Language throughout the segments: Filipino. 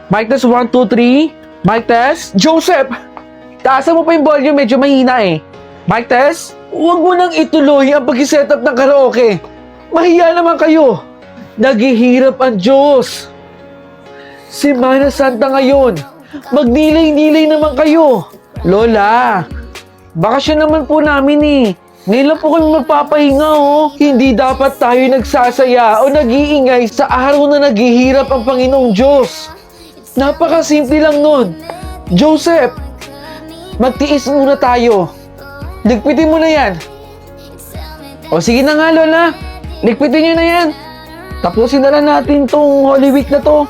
Mic test 1, 2, 3. Mic test. Joseph! Taasan mo pa yung volume, medyo mahina eh. Mic test. Huwag mo nang ituloy ang pag-setup ng karaoke. Mahiya naman kayo. Naghihirap ang Diyos. Semana Santa ngayon. Magnilay-nilay naman kayo. Lola, bakasyon naman po namin eh. Ngayon lang po kami magpapahinga oh. Hindi dapat tayo nagsasaya o nag-iingay sa araw na naghihirap ang Panginoong Diyos. Napakasimple lang nun. Joseph, magtiis muna tayo. Ligpitin mo na yan. O sige na nga Lola, ligpitin nyo na yan. Tapusin na lang natin tong Holy Week na to.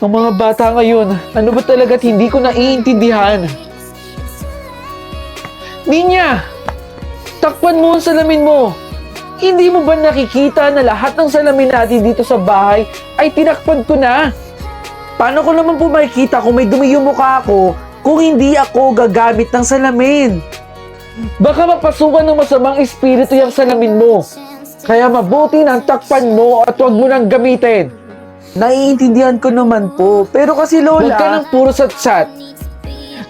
Ang mga bata ngayon, ano ba talaga't hindi ko naiintindihan? Ninya, takpan mo ang salamin mo. Hindi mo ba nakikita na lahat ng salamin natin dito sa bahay ay tinakpan ko na? Paano ko naman po makikita kung may dumi yung mukha ko kung hindi ako gagamit ng salamin? Baka mapasukan ng masamang espiritu yung salamin mo. Kaya mabuti nang takpan mo at huwag mo nang gamitin. Naiintindihan ko naman po, pero kasi Lola... Huwag ka nang puro sat-sat.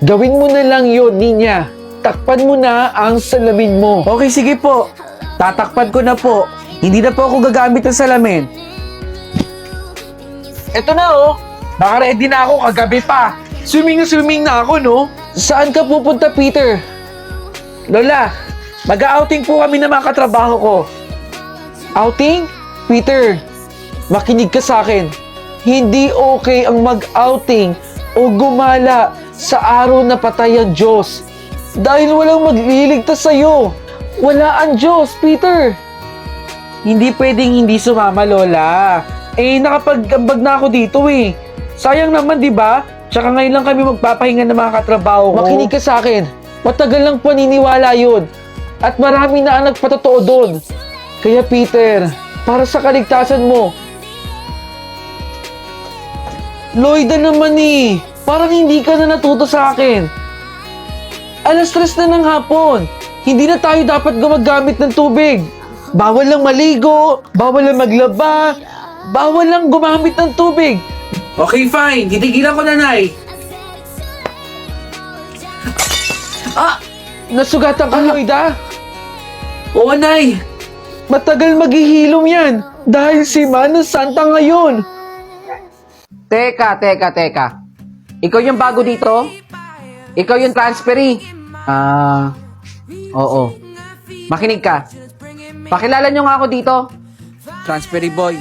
Gawin mo na lang yun, Ninya. Takpan mo na ang salamin mo. Okay, sige po. Tatakpan ko na po. Hindi na po ako gagamit ng salamin. Eto na oh. Naka-ready na ako kagabi pa. Swimming na ako, no? Saan ka pupunta, Peter? Lola, mag-outing po kami ng mga katrabaho ko. Outing? Peter, makinig ka sa akin. Hindi okay ang mag-outing o gumala sa araw na patay ang Diyos. Dahil walang magliligtas sa'yo. Wala ang Diyos, Peter. Hindi pwedeng hindi sumama, Lola. Eh, nakapag-ambag na ako dito eh. Sayang naman, di ba? Tsaka ngayon lang kami magpapahinga ng mga katrabaho ko. Makinig ka sa akin. Matagal lang paniniwala yun. At marami na ang nagpatotoo doon. Kaya Peter, para sa kaligtasan mo. Lloyda naman eh. Parang hindi ka na natuto sa akin. 3:00 na ng hapon. Hindi na tayo dapat gumagamit ng tubig. Bawal lang maligo. Bawal lang maglaba. Bawal lang gumamit ng tubig. Okay, fine. Titigilan ko na, Nay. Nasugatan ka, Lloyda? Oo, Nay. Matagal maghihilom yan dahil Semana Santa ngayon. Teka. Ikaw yung bago dito? Ikaw yung transferee? Oo. Makinig ka. Pakilala nyo nga ako dito. Transferee boy.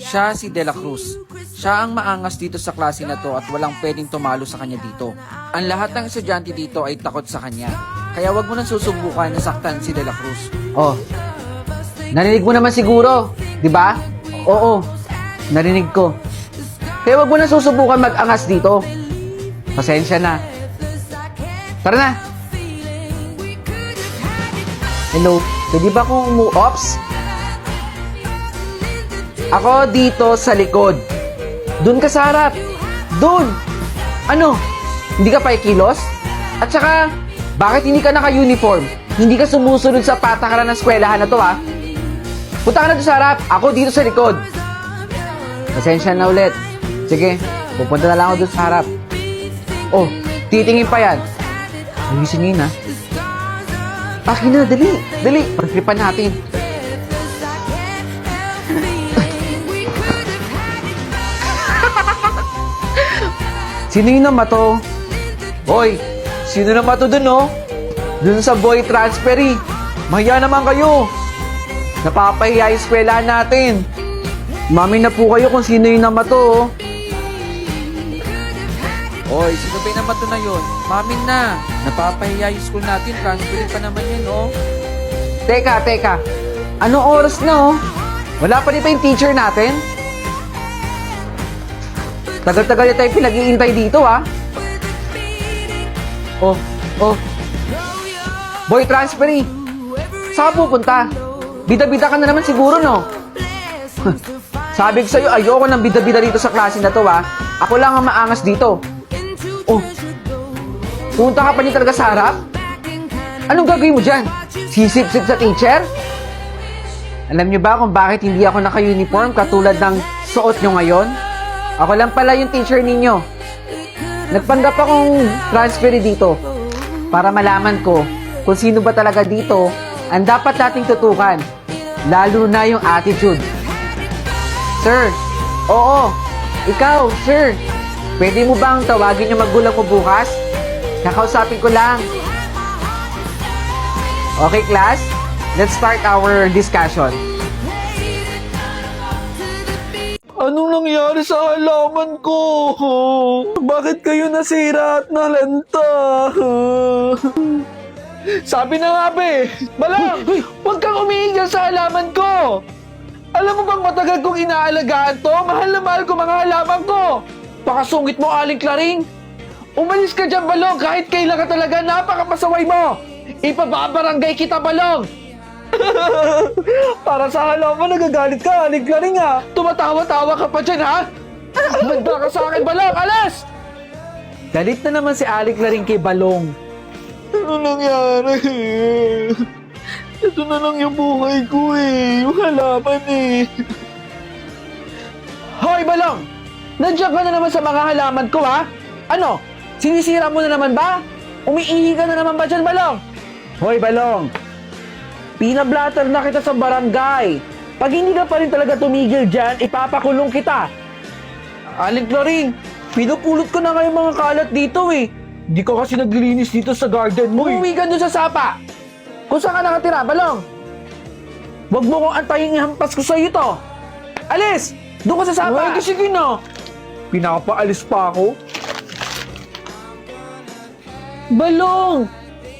Siya si De La Cruz. Siya ang maangas dito sa klase na to at walang pwedeng tumalo sa kanya dito. Ang lahat ng estudyante dito ay takot sa kanya. Kaya wag mo nang susubukan na saktan si De La Cruz. Oh, narinig mo naman siguro, di ba? Oo, narinig ko. Kaya wag mo nang susubukan mag-angas dito. Pasensya na. Tara na. Hello, pwede ba akong umu-ops? Ako dito sa likod. Doon ka sa harap. Doon. Ano? Hindi ka pa ikilos? At saka, bakit hindi ka naka-uniform? Hindi ka sumusunod sa patakaran ng eskwelahan na to, ha? Punta ka na doon sa harap. Ako dito sa likod. Pasensya na ulit. Sige, pupunta na lang ako doon sa harap. Oh, titingin pa yan. Ayusin niyo yun, ha? Akin na, dali. Pagtripan natin. Sino yung namato? Hoy, sino namato dun, no? Dun sa boy transferee. Mahiya naman kayo. Napapahiya yung eskwelahan natin. Mami na po kayo kung sino yung namato, oh. Hoy, sino ba yung namato na yun? Mami na. Napapahiya yung school natin. Transferee pa naman yun, oh. Teka. Anong oras na, oh? Wala pa rin pa yung teacher natin? Tagal-tagal na tayo pinag-iintay dito, ha? Oh. Boy transferee. Saan ka pupunta? Bida-bida ka na naman siguro, no? Sabi ko sa'yo, ayoko ng bida-bida dito sa klase na to, ha? Ako lang ang maangas dito. Oh. Punta ka pa niya talaga sa harap? Anong gagawin mo dyan? Sisip-sip sa teacher? Alam niyo ba kung bakit hindi ako naka-uniform katulad ng suot niyo ngayon? Ako lang pala yung teacher ninyo. Nagpanggap akong transfer dito para malaman ko kung sino ba talaga dito ang dapat nating tutukan, lalo na yung attitude. Sir, oo, ikaw, sir, pwede mo bang tawagin yung magulang mo bukas? Kakausapin ko lang. Okay, class? Let's start our discussion. Anong nangyari sa halaman ko? Bakit kayo nasira at nalanta? Sabi na nga be, Balang, huwag kang umiigal sa halaman ko. Alam mo bang matagal kong inaalagaan to? Mahal na mahal ko mga halaman ko. Pakasungit mo, Aling Klaring. Umalis ka dyan, Balong, kahit kailan ka talaga, napakapasaway mo. Ipababarangay kita, Balong. Para sa halaman, nagagalit ka, Aling Klaring ha. Tumatawa-tawa ka pa dyan ha. Banda ka sa akin, Balong, alas! Galit na naman si Aling Klaring kay Balong. Ano nangyari? Ito na lang yung buhay ko eh. Yung halaman eh. Hoy, Balong! Nandiyan ka na naman sa mga halaman ko ha? Ano? Sinisira mo na naman ba? Umiihi ka na naman ba dyan, Balong? Hoy, Balong! Pinablatter na kita sa barangay. Pag hindi ka pa rin talaga tumigil dyan, ipapakulong kita. Aling Klaring, pinupulot ko na nga yung mga kalat dito eh. Di ka kasi naglilinis dito sa garden mo eh. Umuwi ka dun sa sapa. Kung saan ka nakatira, Balong? Huwag mo kong antayin ihampas ko sa'yo to. Alis! Doon ka sa sapa. Uy, sige na. Pinapaalis pa ako. Balong!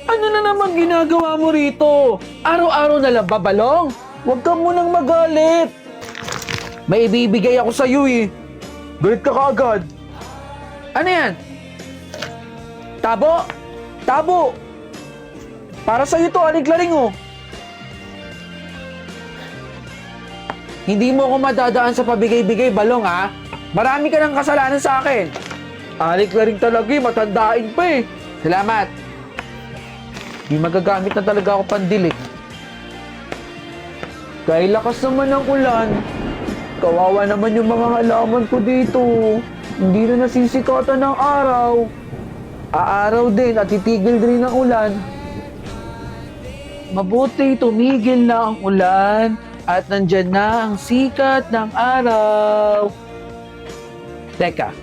Ano na naman ginagawa mo rito? Araw-araw na lang ba, Balong? Huwag ka munang magalit. May ibibigay ako sa'yo eh. Galit ka kaagad. Ano yan? Tabo? Tabo! Para sa'yo to, Aling Klaring oh. Hindi mo ako madadaan sa pabigay-bigay, Balong ha? Marami ka ng kasalanan sa akin. Aling Klaring talaga eh, matandain pa eh. Salamat. Di magagamit na talaga ako pandilik. Dahil lakas naman ng ulan, kawawa naman yung mga halaman ko dito. Hindi na nasisikatan ng araw. Aaraw din at titigil din ang ulan. Mabuti tumigil na ang ulan at nandyan na ang sikat ng araw. Teka,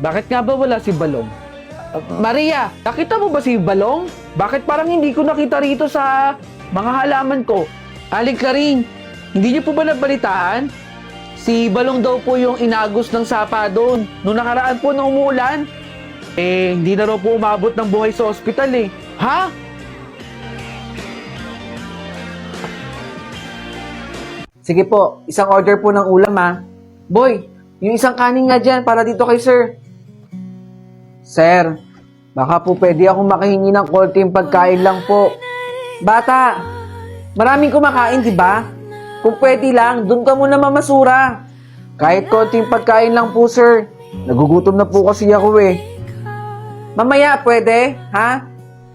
bakit nga ba wala si Balong? Maria, nakita mo ba si Balong? Bakit parang hindi ko nakita rito sa mga halaman ko? Aling Klaring, hindi niyo po ba nabalitaan? Si Balong daw po yung inagos ng sapa doon. Noong nakaraan po na umuulan. Eh, hindi na raw po umabot ng buhay sa ospital eh. Ha? Sige po, isang order po ng ulam ha. Boy, yung isang kanin nga dyan para dito kay sir. Sir, baka po pwede akong makahingi ng konting pagkain lang po. Bata, maraming kumakain, di ba? Kung pwede lang, dun ka muna mamasura. Kahit konting pagkain lang po, sir. Nagugutom na po kasi ako eh. Mamaya, pwede? Ha?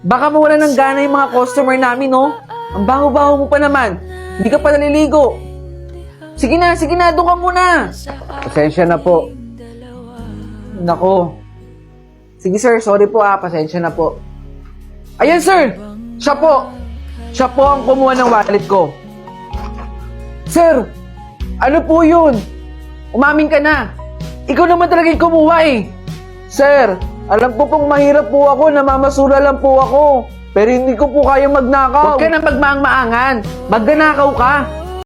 Baka mawala ng gana yung mga customer namin, no? Ang baho-baho mo pa naman. Hindi ka pa naliligo. Sige na, doon ka muna. Pasensya na po. Nako. Sige sir, sorry po pasensya na po. Ayan sir, siya po. Siya po ang kumuha ng wallet ko. Sir, ano po yun? Umamin ka na. Ikaw naman talaga yung kumuha eh. Sir, alam po pong mahirap po ako, namamasura lang po ako. Pero hindi ko po kayang magnakaw. Huwag ka na magmaang-maangan. Magnanakaw ka.